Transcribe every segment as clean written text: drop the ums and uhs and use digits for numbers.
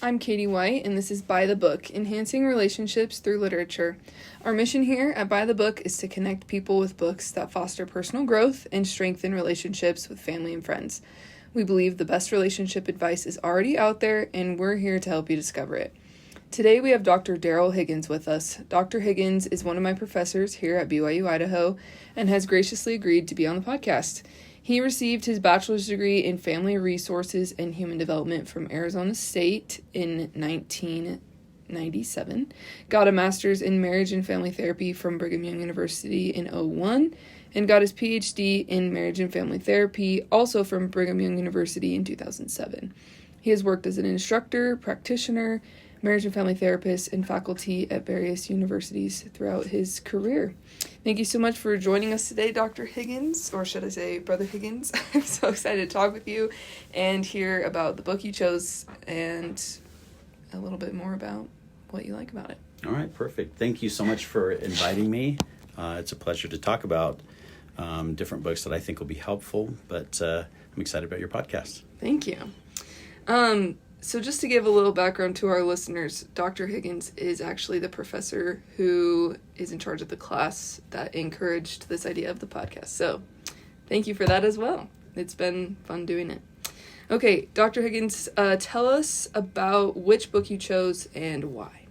I'm Katie White, and this is By the Book, Enhancing Relationships Through Literature. Our mission here at By the Book is to connect people with books that foster personal growth and strengthen relationships with family and friends. We believe the best relationship advice is already out there, and we're here to help you discover it. Today we have Dr. Derrel Higgins with us. Dr. Higgins is one of my professors here at BYU Idaho and has graciously agreed to be on the podcast. He received his bachelor's degree in Family Resources and Human Development from Arizona State in 1997, got a master's in Marriage and Family Therapy from Brigham Young University in 2001, and got his PhD in Marriage and Family Therapy also from Brigham Young University in 2007. He has worked as an instructor, practitioner, marriage and family therapist, and faculty at various universities throughout his career. Thank you so much for joining us today, Dr. Higgins, or should I say Brother Higgins. I'm so excited to talk with you and hear about the book you chose and a little bit more about what you like about it. All right, perfect. Thank you so much for inviting me. It's a pleasure to talk about different books that I think will be helpful, but I'm excited about your podcast. Thank you. So just to give a little background to our listeners, Dr. Higgins is actually the professor who is in charge of the class that encouraged this idea of the podcast. So thank you for that as well. It's been fun doing it. Okay, Dr. Higgins, tell us about which book you chose and why.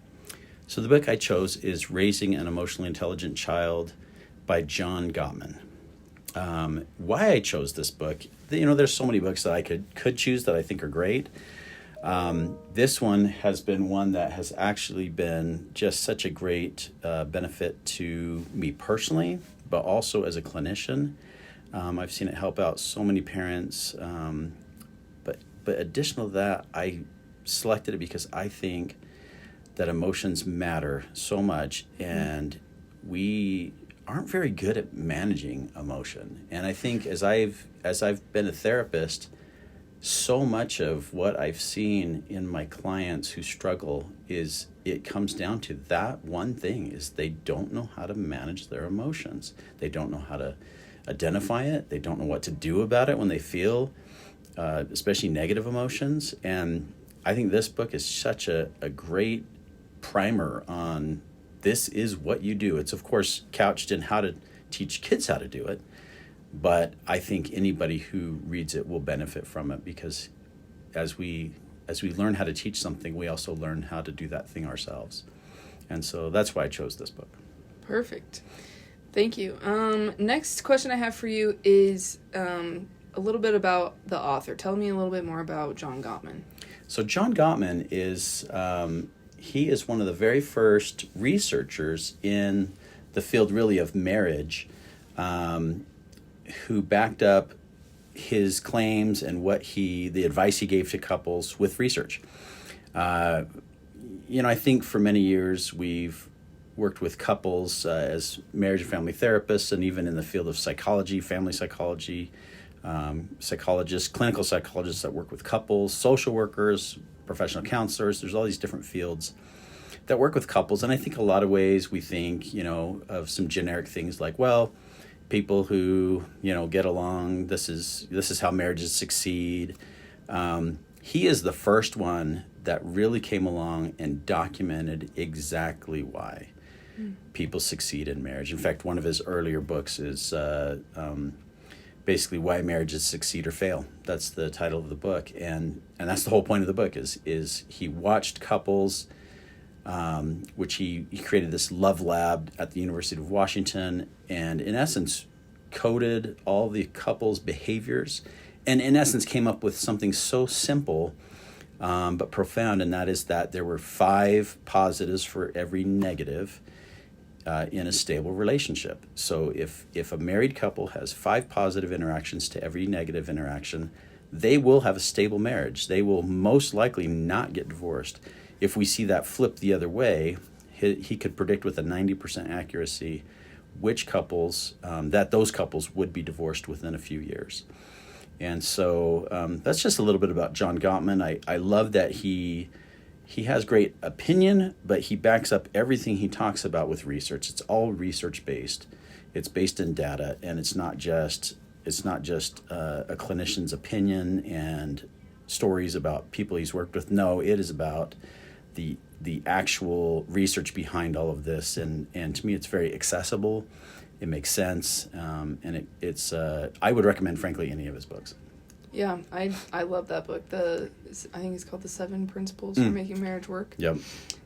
So the book I chose is Raising an Emotionally Intelligent Child by John Gottman. Why I chose this book, there's so many books that I could choose that I think are great. This one has been one that has actually been just such a great benefit to me personally, but also as a clinician. I've seen it help out so many parents. But additional to that, I selected it because I think that emotions matter so much, and we aren't very good at managing emotion. And I think as I've been a therapist, so much of what I've seen in my clients who struggle is it comes down to that one thing, is they don't know how to manage their emotions. They don't know how to identify it. They don't know what to do about it when they feel, especially negative emotions. And I think this book is such a great primer on this is what you do. It's, of course, couched in how to teach kids how to do it. But I think anybody who reads it will benefit from it, because as we learn how to teach something, we also learn how to do that thing ourselves. And so that's why I chose this book. Perfect. Thank you. Next question I have for you is a little bit about the author. Tell me a little bit more about John Gottman. So John Gottman is he is one of the very first researchers in the field really of marriage, who backed up his claims and the advice he gave to couples with research. I think for many years we've worked with couples as marriage and family therapists, and even in the field of psychology, family psychology, psychologists, clinical psychologists that work with couples, social workers, professional counselors. There's all these different fields that work with couples. And I think a lot of ways we think, of some generic things like, well, people who get along, this is how marriages succeed. He is the first one that really came along and documented exactly why people succeed in marriage. In fact, one of his earlier books is basically Why Marriages Succeed or Fail. That's the title of the book, and that's the whole point of the book is he watched couples, which he created this love lab at the University of Washington, and in essence coded all the couples' behaviors, and in essence came up with something so simple but profound, and that is that there were 5 positives for every negative in a stable relationship. So if a married couple has 5 positive interactions to every negative interaction, they will have a stable marriage. They will most likely not get divorced. If we see that flip the other way, he could predict with a 90% accuracy which couples, that those couples would be divorced within a few years. And so that's just a little bit about John Gottman. I love that he has great opinion, but he backs up everything he talks about with research. It's all research-based. It's based in data, and it's not just a clinician's opinion and stories about people he's worked with. No, it is about the actual research behind all of this, and to me it's very accessible. It makes sense, and it's I would recommend, frankly, any of his books. Yeah, I love that book. I think it's called The 7 Principles for Making Marriage Work. Yep.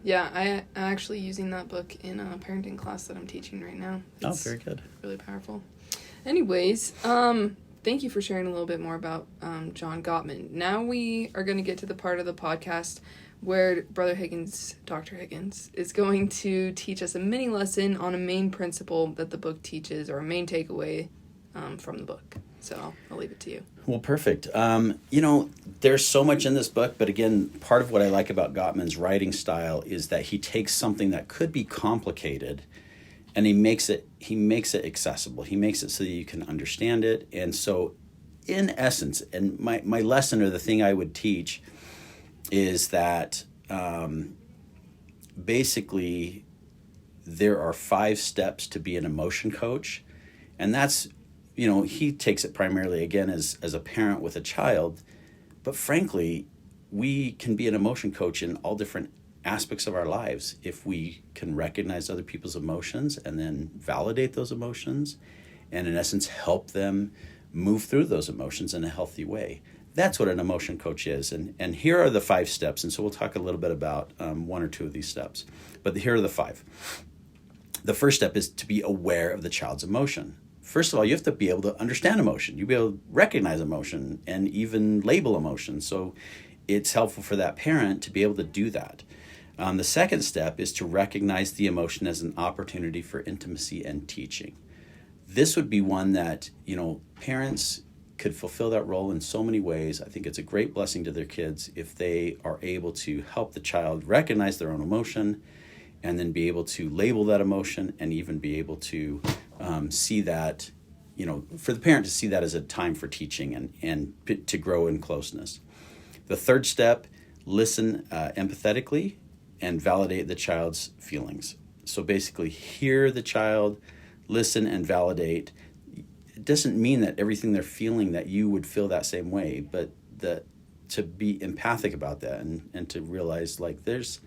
Yeah, I'm actually using that book in a parenting class that I'm teaching right now. It's very good. Really powerful. Anyways, thank you for sharing a little bit more about John Gottman. Now we are going to get to the part of the podcast where Dr. Higgins, is going to teach us a mini lesson on a main principle that the book teaches, or a main takeaway from the book. So I'll leave it to you. Well, perfect. There's so much in this book, but again, part of what I like about Gottman's writing style is that he takes something that could be complicated and he makes it accessible. He makes it so that you can understand it. And so in essence, and my lesson, or the thing I would teach, is that basically there are 5 steps to be an emotion coach. And that's, he takes it primarily, again, as a parent with a child. But frankly, we can be an emotion coach in all different aspects of our lives if we can recognize other people's emotions and then validate those emotions and, in essence, help them move through those emotions in a healthy way. That's what an emotion coach is. And here are the 5 steps. And so we'll talk a little bit about 1 or 2 of these steps. But here are the 5. The first step is to be aware of the child's emotion. First of all, you have to be able to understand emotion. You be able to recognize emotion and even label emotion. So it's helpful for that parent to be able to do that. The second step is to recognize the emotion as an opportunity for intimacy and teaching. This would be one that, parents could fulfill that role in so many ways. I think it's a great blessing to their kids if they are able to help the child recognize their own emotion and then be able to label that emotion and even be able to see that, for the parent to see that as a time for teaching and to grow in closeness. The third step, listen empathetically and validate the child's feelings. So basically hear the child, listen and validate. It doesn't mean that everything they're feeling that you would feel that same way, but to be empathic about that and to realize there's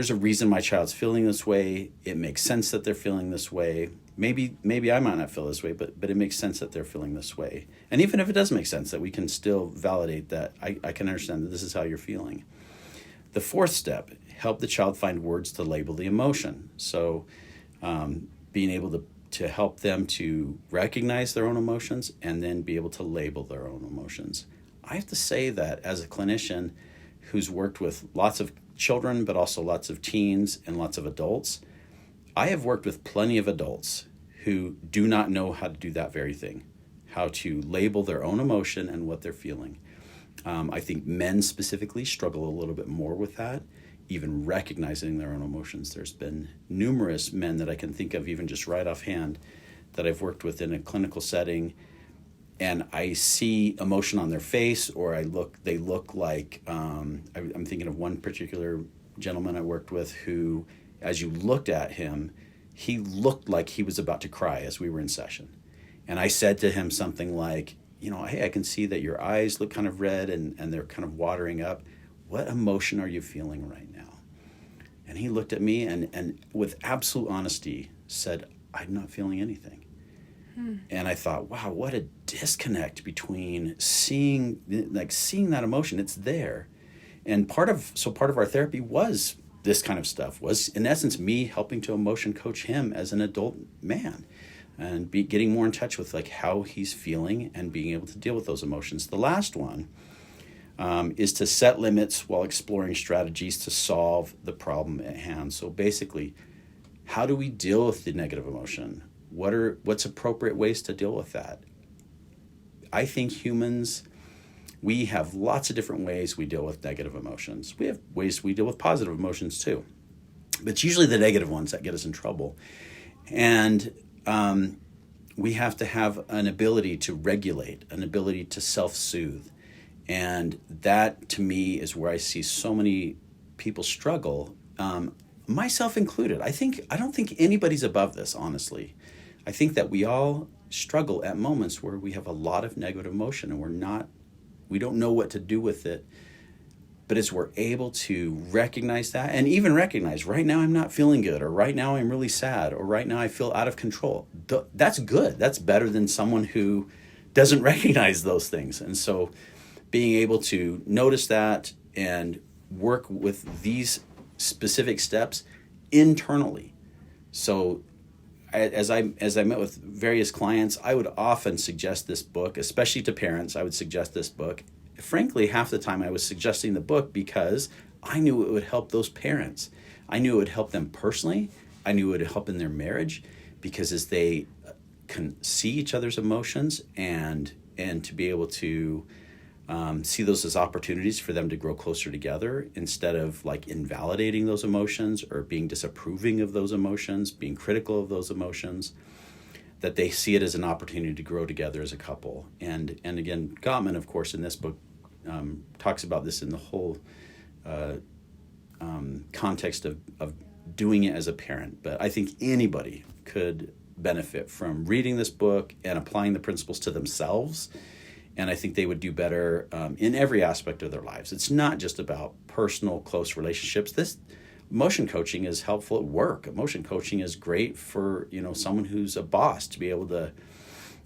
a reason my child's feeling this way. It makes sense that they're feeling this way. Maybe I might not feel this way, but it makes sense that they're feeling this way. And even if it does make sense, that we can still validate that I can understand that this is how you're feeling. The fourth step, help the child find words to label the emotion. So being able to help them to recognize their own emotions and then be able to label their own emotions. I have to say that as a clinician who's worked with lots of children, but also lots of teens and lots of adults, I have worked with plenty of adults who do not know how to do that very thing, how to label their own emotion and what they're feeling. I think men specifically struggle a little bit more with that, even recognizing their own emotions. There's been numerous men that I can think of, even just right offhand, that I've worked with in a clinical setting, and I see emotion on their face, or they look like, I'm thinking of one particular gentleman I worked with who, as you looked at him, he looked like he was about to cry as we were in session. And I said to him something like, hey, I can see that your eyes look kind of red and they're kind of watering up. What emotion are you feeling right now? And he looked at me and with absolute honesty said, I'm not feeling anything. And I thought, wow, what a disconnect between seeing that emotion. It's there. And part of our therapy was this kind of stuff, was in essence me helping to emotion coach him as an adult man and getting more in touch with how he's feeling and being able to deal with those emotions. The last one is to set limits while exploring strategies to solve the problem at hand. So basically, how do we deal with the negative emotion? What's appropriate ways to deal with that? I think humans, we have lots of different ways we deal with negative emotions. We have ways we deal with positive emotions too. But it's usually the negative ones that get us in trouble. And we have to have an ability to regulate, an ability to self-soothe. And that, to me, is where I see so many people struggle, myself included. I don't think anybody's above this, honestly. I think that we all struggle at moments where we have a lot of negative emotion and we don't know what to do with it. But as we're able to recognize that, and even recognize, right now I'm not feeling good, or right now I'm really sad, or right now I feel out of control. That's good. That's better than someone who doesn't recognize those things. And so being able to notice that and work with these specific steps internally. So as I met with various clients, I would often suggest this book, especially to parents. I would suggest this book. Frankly, half the time I was suggesting the book because I knew it would help those parents. I knew it would help them personally. I knew it would help in their marriage, because as they can see each other's emotions and to be able to see those as opportunities for them to grow closer together, instead of like invalidating those emotions or being disapproving of those emotions, being critical of those emotions, that they see it as an opportunity to grow together as a couple. And again, Gottman, of course, in this book talks about this in the whole context of doing it as a parent. But I think anybody could benefit from reading this book and applying the principles to themselves. And I think they would do better in every aspect of their lives. It's not just about personal, close relationships. This emotion coaching is helpful at work. Emotion coaching is great for, someone who's a boss, to be able to,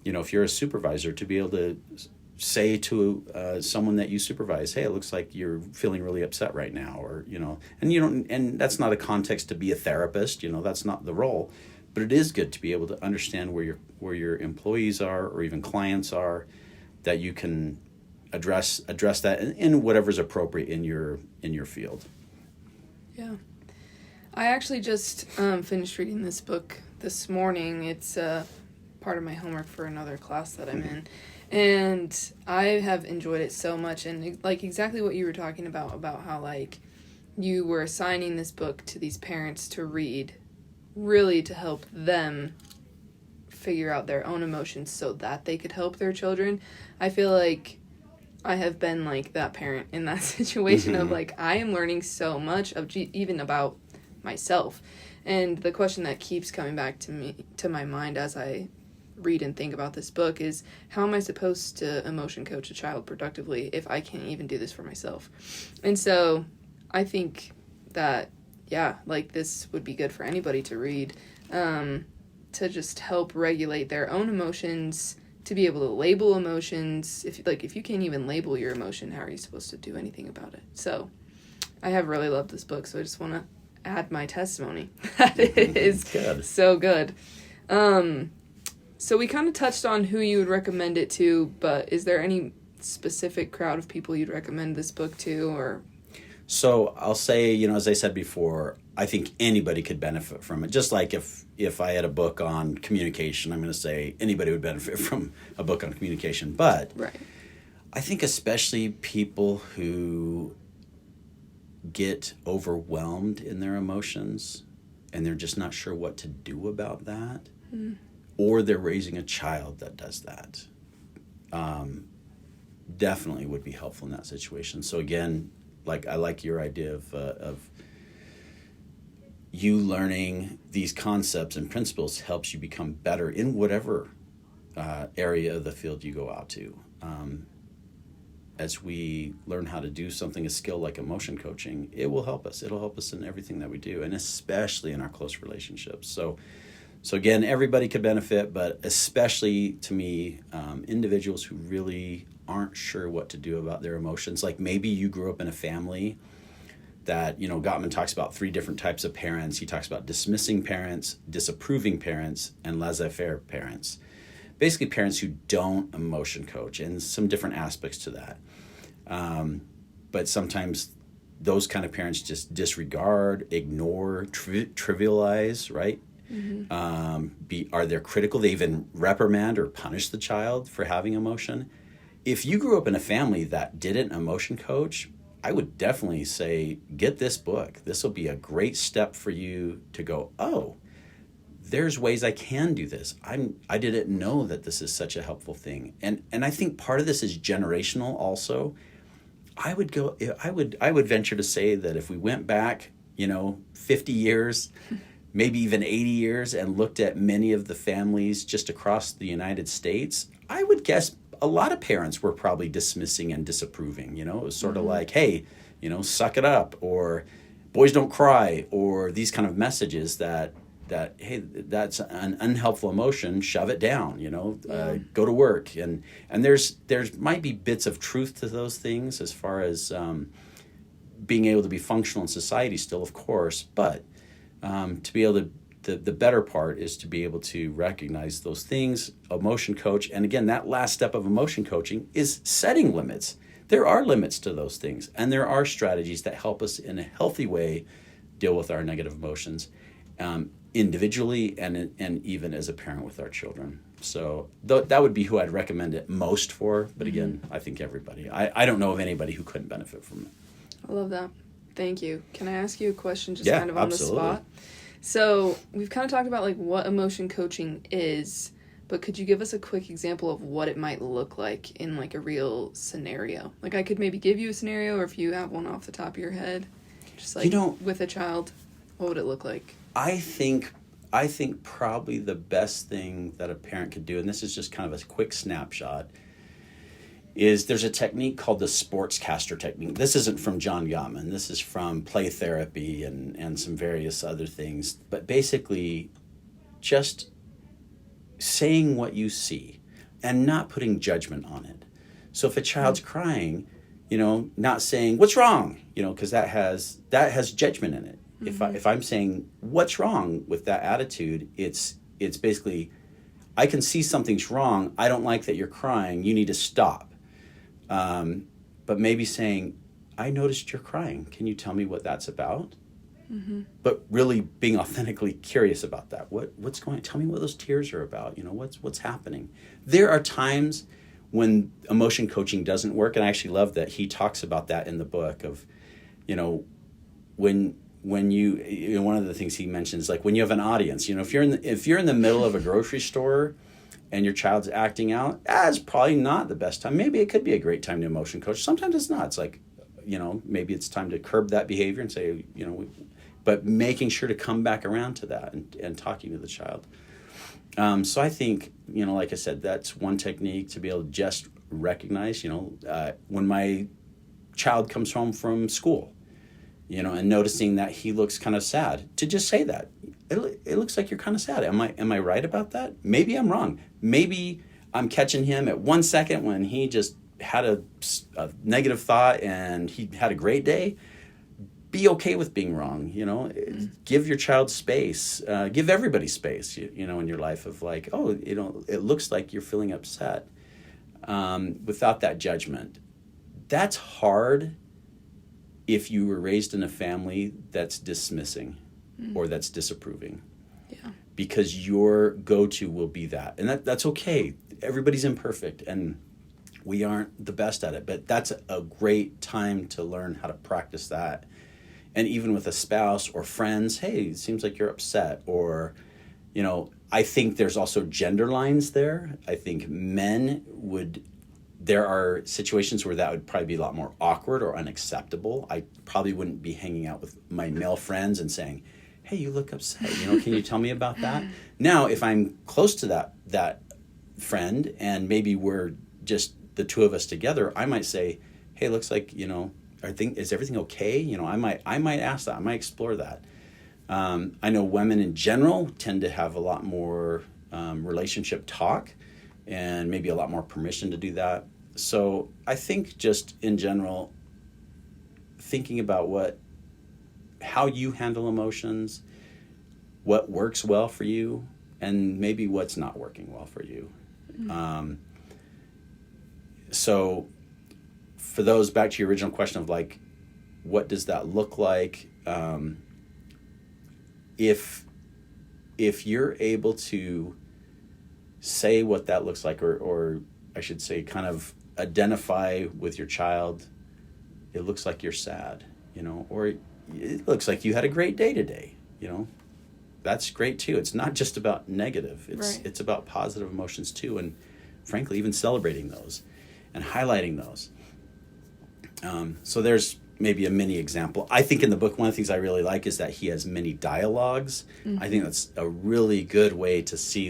if you're a supervisor, to be able to say to someone that you supervise, hey, it looks like you're feeling really upset right now, or, and you don't, and that's not a context to be a therapist, that's not the role, but it is good to be able to understand where your employees are, or even clients are, that you can address that in whatever's appropriate in your field. Yeah. I actually just finished reading this book this morning. It's part of my homework for another class that I'm in. And I have enjoyed it so much. And like exactly what you were talking about how like you were assigning this book to these parents to read, really to help them figure out their own emotions so that they could help their children. I feel like I have been like that parent in that situation of like, I am learning so much of even about myself. And the question that keeps coming back to my mind as I read and think about this book is, how am I supposed to emotion coach a child productively if I can't even do this for myself? And so I think that, like this would be good for anybody to read, to just help regulate their own emotions, to be able to label emotions. If you can't even label your emotion, how are you supposed to do anything about it? So I have really loved this book, so I just want to add my testimony that it is good. So good. So we kind of touched on who you would recommend it to, but is there any specific crowd of people you'd recommend this book to? Or so I'll say, as I said before, I think anybody could benefit from it. Just like if I had a book on communication, I'm going to say anybody would benefit from a book on communication. But right. I think especially people who get overwhelmed in their emotions and they're just not sure what to do about that, or they're raising a child that does that, definitely would be helpful in that situation. So again, I like your idea of you learning these concepts and principles helps you become better in whatever area of the field you go out to. As we learn how to do something, a skill like emotion coaching, it will help us. It'll help us in everything that we do, and especially in our close relationships. So again, everybody could benefit, but especially to me, individuals who really aren't sure what to do about their emotions. Like maybe you grew up in a family that, Gottman talks about 3 different types of parents. He talks about dismissing parents, disapproving parents, and laissez-faire parents. Basically parents who don't emotion coach, and some different aspects to that. But sometimes those kind of parents just disregard, ignore, trivialize, right? Are they critical? They even reprimand or punish the child for having emotion. If you grew up in a family that didn't emotion coach, I would definitely say, get this book. This will be a great step for you to go, oh, there's ways I can do this. I didn't know that this is such a helpful thing. And I think part of this is generational also. I would venture to say that if we went back, 50 years, maybe even 80 years, and looked at many of the families just across the United States, I would guess a lot of parents were probably dismissing and disapproving. You know, it was sort of like, hey, you know, suck it up, or boys don't cry, or these kind of messages that hey, that's an unhelpful emotion, shove it down, you know, go to work. And there's might be bits of truth to those things as far as being able to be functional in society still, of course, but to be able to, the better part is to be able to recognize those things, emotion coach. And again, that last step of emotion coaching is setting limits. There are limits to those things, and there are strategies that help us in a healthy way deal with our negative emotions, individually and even as a parent with our children. So that would be who I'd recommend it most for. But again, I think everybody. I don't know of anybody who couldn't benefit from it. I love that. Thank you. Can I ask you a question just Yeah, kind of on absolutely. the spot? So we've kind of talked about like what emotion coaching is, but could you give us a quick example of what it might look like in like a real scenario? Like I could maybe give you a scenario, or if you have one off the top of your head, just like with a child, what would it look like? I think probably the best thing that a parent could do, and this is just kind of a quick snapshot, is there's a technique called the sportscaster technique. This isn't from John Gottman. This is from play therapy and some various other things. But basically, just saying what you see and not putting judgment on it. So if a child's crying, you know, not saying, what's wrong? You know, because that has judgment in it. If I'm saying, what's wrong with that attitude, it's basically, I can see something's wrong. I don't like that you're crying. You need to stop. But maybe saying, I noticed you're crying. Can you tell me what that's about? But really being authentically curious about that. What's going on? Tell me what those tears are about. You know, what's happening? There are times when emotion coaching doesn't work, and I actually love that he talks about that in the book of, you know, when you know, one of the things he mentions, like when you have an audience, you know, if you're in the middle of a grocery store and your child's acting out, it's probably not the best time. Maybe it could be a great time to emotion coach. Sometimes it's not. It's like, you know, maybe it's time to curb that behavior and say, you know, but making sure to come back around to that and talking to the child. So I think, you know, like I said, that's one technique to be able to just recognize, you know, when my child comes home from school, you know, and noticing that he looks kind of sad, to just say that. It looks like you're kind of sad. Am I right about that? Maybe I'm wrong. Maybe I'm catching him at 1 second when he just had a negative thought and he had a great day. Be okay with being wrong, you know. Give your child space. Give everybody space, you know, in your life of like, oh, you know, it looks like you're feeling upset, without that judgment. That's hard if you were raised in a family that's dismissing or that's disapproving. Yeah. Because your go-to will be that. And that's okay. Everybody's imperfect and we aren't the best at it. But that's a great time to learn how to practice that. And even with a spouse or friends, hey, it seems like you're upset. Or, you know, I think there's also gender lines there. I think there are situations where that would probably be a lot more awkward or unacceptable. I probably wouldn't be hanging out with my male friends and saying, hey, you look upset. You know, can you tell me about that? Now, if I'm close to that friend and maybe we're just the two of us together, I might say, hey, looks like, you know, is everything okay? You know, I might ask that. I might explore that. I know women in general tend to have a lot more relationship talk and maybe a lot more permission to do that. So I think just in general, thinking about how you handle emotions, what works well for you, and maybe what's not working well for you. So for those, back to your original question of like, what does that look like? If you're able to say what that looks like, or I should say kind of identify with your child, it looks like you're sad, you know, or it looks like you had a great day today, you know, that's great too. It's not just about negative. It's about positive emotions too. And frankly, even celebrating those and highlighting those. So there's maybe a mini example. I think in the book, one of the things I really like is that he has many dialogues. I think that's a really good way to see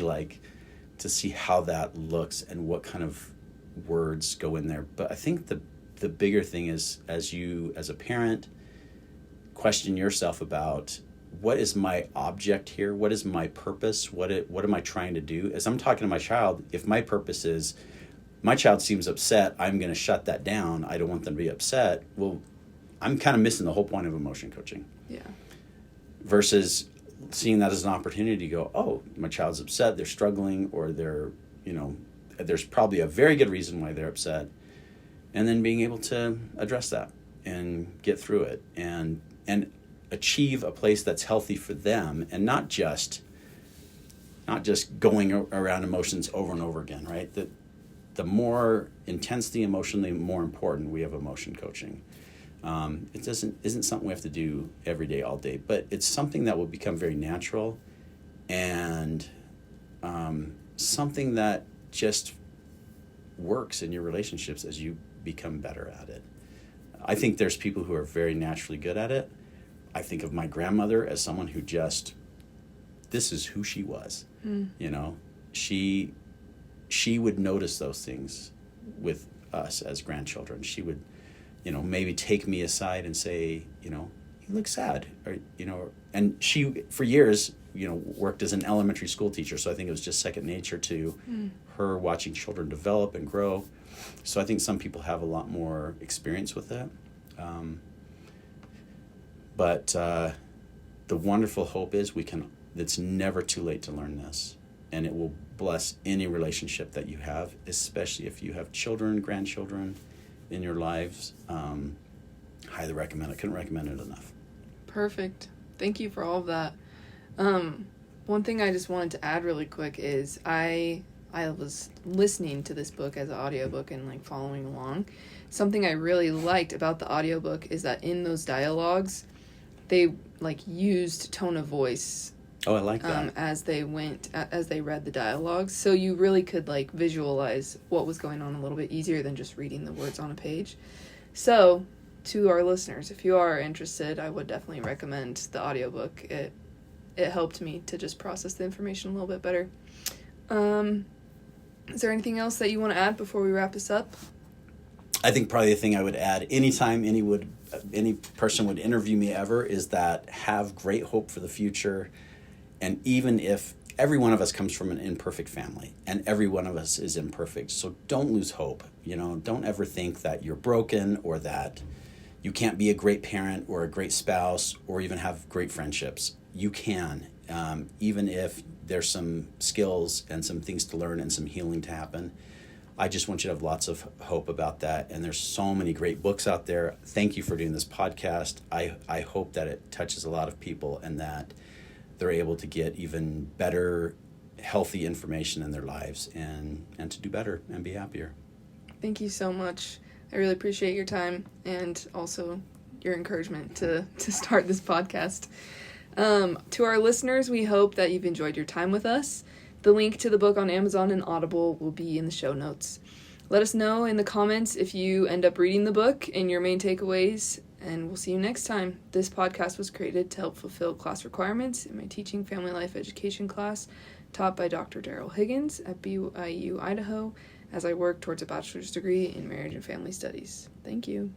how that looks and what kind of words go in there. But I think the bigger thing is, as you, as a parent, question yourself about, what is my object here? What is my purpose? What am I trying to do? As I'm talking to my child, if my purpose is, my child seems upset, I'm going to shut that down. I don't want them to be upset. Well, I'm kind of missing the whole point of emotion coaching. Yeah. Versus seeing that as an opportunity to go, oh, my child's upset, they're struggling, or they're, there's probably a very good reason why they're upset. And then being able to address that and get through it and achieve a place that's healthy for them, and not just going around emotions over and over again, right? The more intense the emotion, the more important we have emotion coaching. It isn't something we have to do every day, all day, but it's something that will become very natural, and something that just works in your relationships as you become better at it. I think there's people who are very naturally good at it. I think of my grandmother as someone who just, this is who she was. She would notice those things with us as grandchildren. She would, maybe take me aside and say, you look sad, or, and she, for years, worked as an elementary school teacher. So I think it was just second nature to her, watching children develop and grow. So I think some people have a lot more experience with that. But the wonderful hope is it's never too late to learn this. And it will bless any relationship that you have, especially if you have children, grandchildren in your lives. Highly recommend it. Couldn't recommend it enough. Perfect. Thank you for all of that. One thing I just wanted to add really quick is I was listening to this book as an audiobook and following along. Something I really liked about the audiobook is that in those dialogues, they used tone of voice. Oh, I like that. As they read the dialogues. So you really could visualize what was going on a little bit easier than just reading the words on a page. So to our listeners, if you are interested, I would definitely recommend the audiobook. It helped me to just process the information a little bit better. Is there anything else that you want to add before we wrap this up? I think probably the thing I would add, anytime any person would interview me ever, is that have great hope for the future. And even if every one of us comes from an imperfect family, and every one of us is imperfect, so don't lose hope. Don't ever think that you're broken, or that you can't be a great parent or a great spouse, or even have great friendships. You can, even if there's some skills and some things to learn and some healing to happen. I just want you to have lots of hope about that. And there's so many great books out there. Thank you for doing this podcast. I hope that it touches a lot of people, and that they're able to get even better, healthy information in their lives, and to do better and be happier. Thank you so much. I really appreciate your time, and also your encouragement to start this podcast. To our listeners, we hope that you've enjoyed your time with us. The link to the book on Amazon and Audible will be in the show notes. Let us know in the comments if you end up reading the book and your main takeaways, and we'll see you next time. This podcast was created to help fulfill class requirements in my teaching family life education class taught by Dr. Derrel Higgins at BYU Idaho as I work towards a bachelor's degree in marriage and family studies. Thank you.